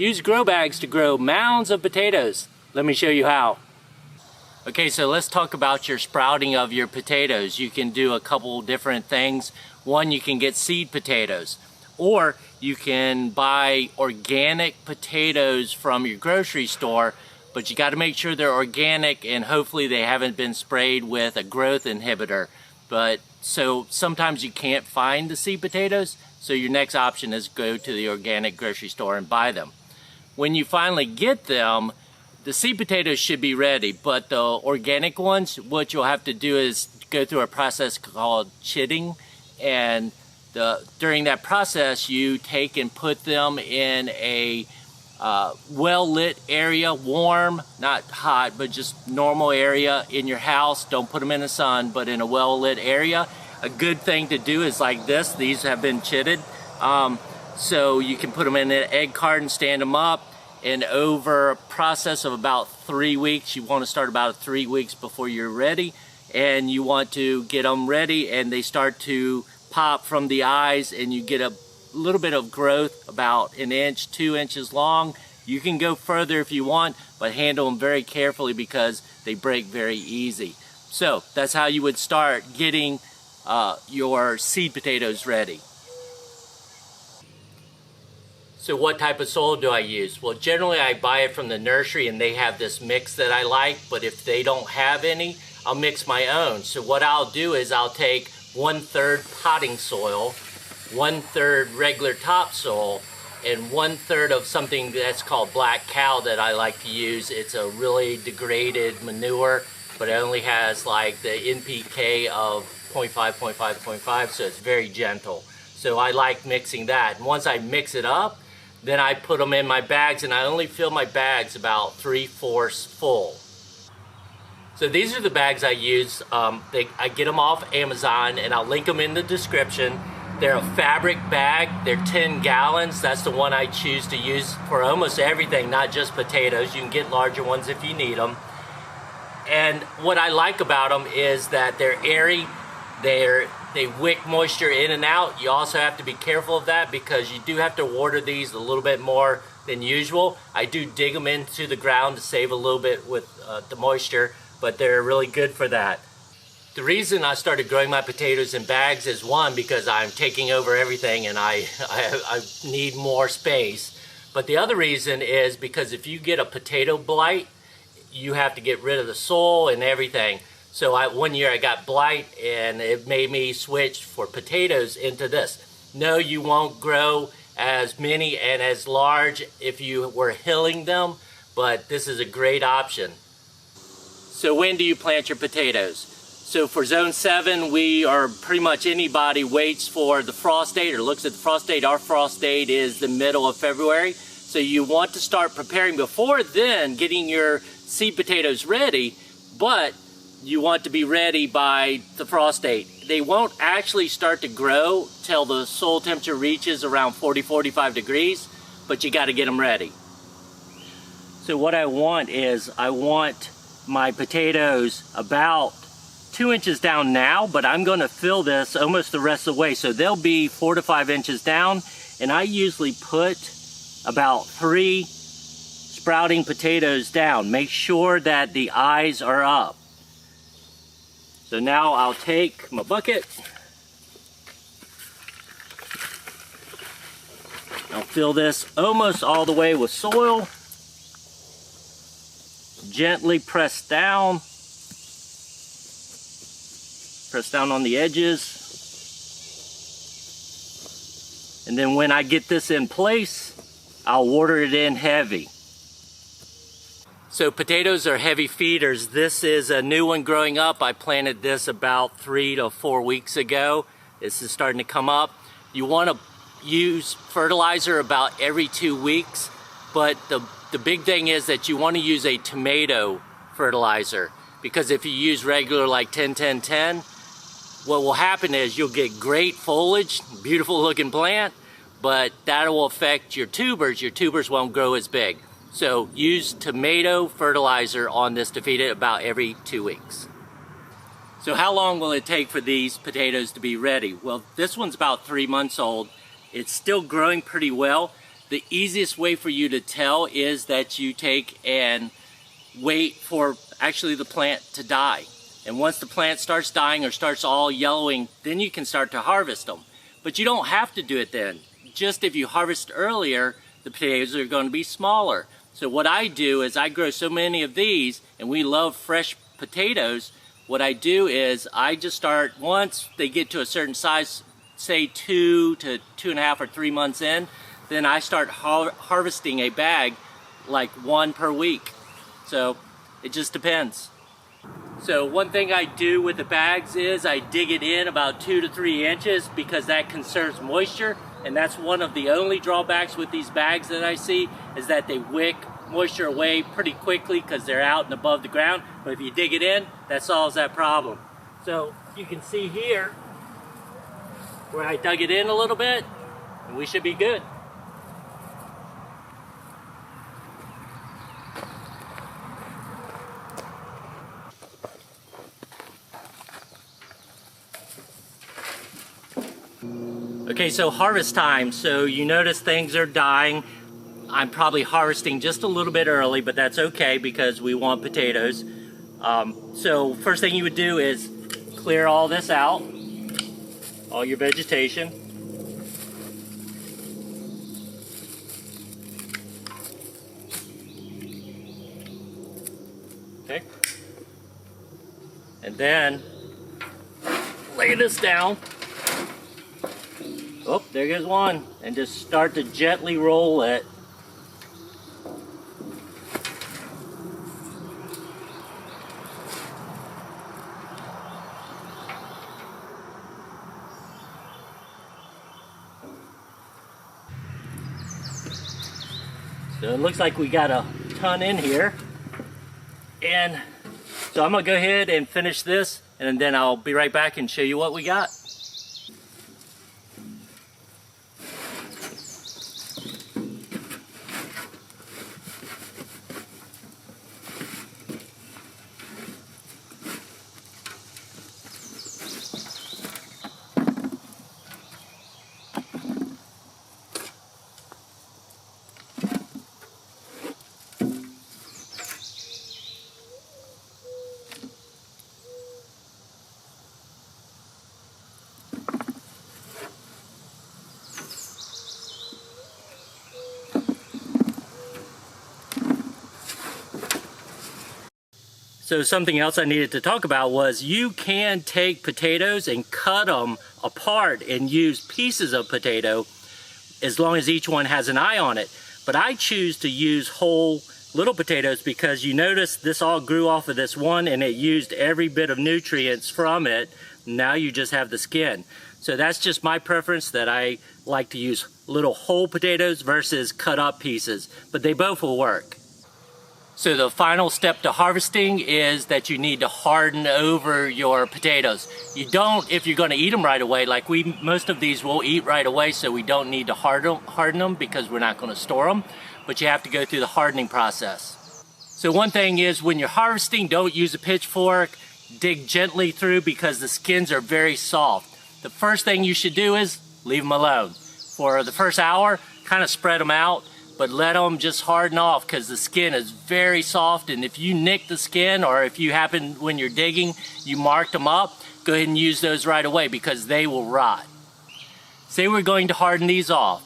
Use grow bags to grow mounds of potatoes. Let me show you how. Okay, so let's talk about your sprouting of your potatoes. You can do a couple different things. One, you can get seed potatoes, or you can buy organic potatoes from your grocery store, but you got to make sure they're organic and hopefully they haven't been sprayed with a growth inhibitor. But so sometimes you can't find the seed potatoes, so your next option is go to the organic grocery store and buy them. When you finally get them, the seed potatoes should be ready, but the organic ones, what you'll have to do is go through a process called chitting, and during that process you take and put them in a well-lit area, warm, not hot, but just normal area in your house. Don't put them in the sun, but in a well-lit area. A good thing to do is like this. These have been chitted, so you can put them in an egg carton, stand them up, and over a process of about 3 weeks, you want to start about 3 weeks before you're ready, and you want to get them ready and they start to pop from the eyes and you get a little bit of growth, about 1 inch, 2 inches long. You can go further if you want, but handle them very carefully because they break very easy. So that's how you would start getting your seed potatoes ready. So what type of soil do I use? Well, generally I buy it from the nursery and they have this mix that I like, but if they don't have any, I'll mix my own. So what I'll do is I'll take 1/3 potting soil, 1/3 regular topsoil, and 1/3 of something that's called black cow that I like to use. It's a really degraded manure, but it only has like the NPK of 0.5, 0.5, 0.5, so it's very gentle. So I like mixing that. And once I mix it up, then I put them in my bags, and I only fill my bags about 3/4 full. So these are the bags I use. I get them off Amazon, and I'll link them in the description. They're a fabric bag. They're 10 gallons. That's the one I choose to use for almost everything, not just potatoes. You can get larger ones if you need them. And what I like about them is that they're airy. They wick moisture in and out. You also have to be careful of that because you do have to water these a little bit more than usual. I do dig them into the ground to save a little bit with the moisture, but they're really good for that. The reason I started growing my potatoes in bags is, one, because I'm taking over everything and I need more space. But the other reason is because if you get a potato blight, you have to get rid of the soil and everything. So one year I got blight and it made me switch for potatoes into this. No, you won't grow as many and as large if you were hilling them, but this is a great option. So when do you plant your potatoes? So for zone 7, we are pretty much anybody waits for the frost date or looks at the frost date. Our frost date is the middle of February. So you want to start preparing before then, getting your seed potatoes ready, but you want to be ready by the frost date. They won't actually start to grow till the soil temperature reaches around 40, 45 degrees, but you got to get them ready. So what I want is I want my potatoes about 2 inches down now, but I'm going to fill this almost the rest of the way. So they'll be 4 to 5 inches down, and I usually put about 3 sprouting potatoes down. Make sure that the eyes are up. So now I'll take my bucket. I'll fill this almost all the way with soil. Gently press down. Press down on the edges. And then when I get this in place, I'll water it in heavy. So potatoes are heavy feeders. This is a new one growing up. I planted this about 3 to 4 weeks ago. This is starting to come up. You want to use fertilizer about every 2 weeks, but the big thing is that you want to use a tomato fertilizer, because if you use regular like 10-10-10, what will happen is you'll get great foliage, beautiful looking plant, but that will affect your tubers. Your tubers won't grow as big. So use tomato fertilizer on this to feed it about every 2 weeks. So how long will it take for these potatoes to be ready? Well, this one's about 3 months old. It's still growing pretty well. the easiest way for you to tell is that you take and wait for actually the plant to die. And once the plant starts dying or starts all yellowing, then you can start to harvest them. But you don't have to do it then. Just if you harvest earlier, the potatoes are going to be smaller. So what I do is I grow so many of these, and we love fresh potatoes. What I do is I just start, once they get to a certain size, say 2 to 2.5 or 3 months in, then I start harvesting a bag, like 1 per week. So it just depends. So one thing I do with the bags is I dig it in about 2 to 3 inches because that conserves moisture, and that's one of the only drawbacks with these bags that I see, is that they wick moisture away pretty quickly because they're out and above the ground. But if you dig it in, that solves that problem. So you can see here where I dug it in a little bit, and we should be good. Okay, so harvest time. So you notice things are dying. I'm probably harvesting just a little bit early, but that's okay because we want potatoes. So first thing you would do is clear all this out, all your vegetation. Okay. And then lay this down. Oh, there goes one. And just start to gently roll it. So it looks like we got a ton in here. And so I'm gonna go ahead and finish this, and then I'll be right back and show you what we got. So something else I needed to talk about was you can take potatoes and cut them apart and use pieces of potato as long as each one has an eye on it. But I choose to use whole little potatoes because you notice this all grew off of this one and it used every bit of nutrients from it. Now you just have the skin. So that's just my preference, that I like to use little whole potatoes versus cut up pieces, but they both will work. So the final step to harvesting is that you need to harden over your potatoes. You don't if you're going to eat them right away. Like most of these we'll eat right away, so we don't need to harden them because we're not going to store them. But you have to go through the hardening process. So one thing is, when you're harvesting, don't use a pitchfork. Dig gently through because the skins are very soft. The first thing you should do is leave them alone. For the first hour, kind of spread them out, but let them just harden off because the skin is very soft, and if you nick the skin, or if you happen when you're digging, you marked them up, go ahead and use those right away because they will rot. Say we're going to harden these off.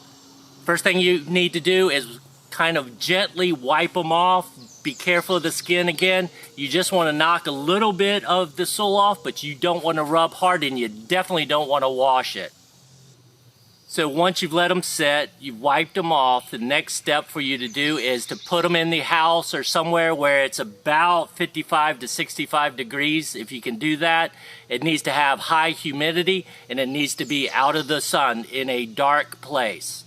First thing you need to do is kind of gently wipe them off. Be careful of the skin again. You just want to knock a little bit of the soil off, but you don't want to rub hard, and you definitely don't want to wash it. So once you've let them set, you've wiped them off, the next step for you to do is to put them in the house or somewhere where it's about 55 to 65 degrees. If you can do that, it needs to have high humidity and it needs to be out of the sun in a dark place.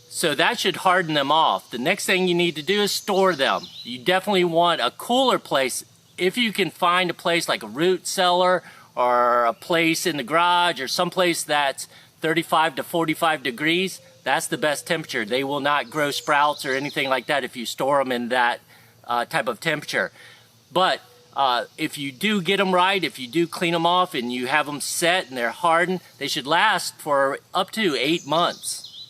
So that should harden them off. The next thing you need to do is store them. You definitely want a cooler place. If you can find a place like a root cellar or a place in the garage or someplace that's 35 to 45 degrees, that's the best temperature. They will not grow sprouts or anything like that if you store them in that type of temperature. But if you do get them right, if you do clean them off and you have them set and they're hardened, they should last for up to 8 months.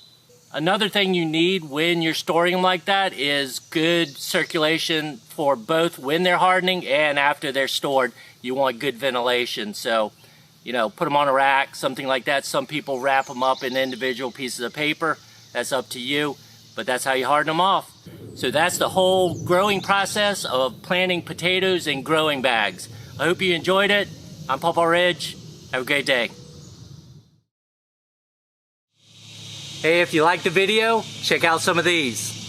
Another thing you need when you're storing them like that is good circulation for both when they're hardening and after they're stored. You want good ventilation. So, you know, put them on a rack, something like that. Some people wrap them up in individual pieces of paper. That's up to you, but that's how you harden them off. So that's the whole growing process of planting potatoes in growing bags. I hope you enjoyed it. I'm Papa Ridge. Have a great day. Hey, if you liked the video, check out some of these.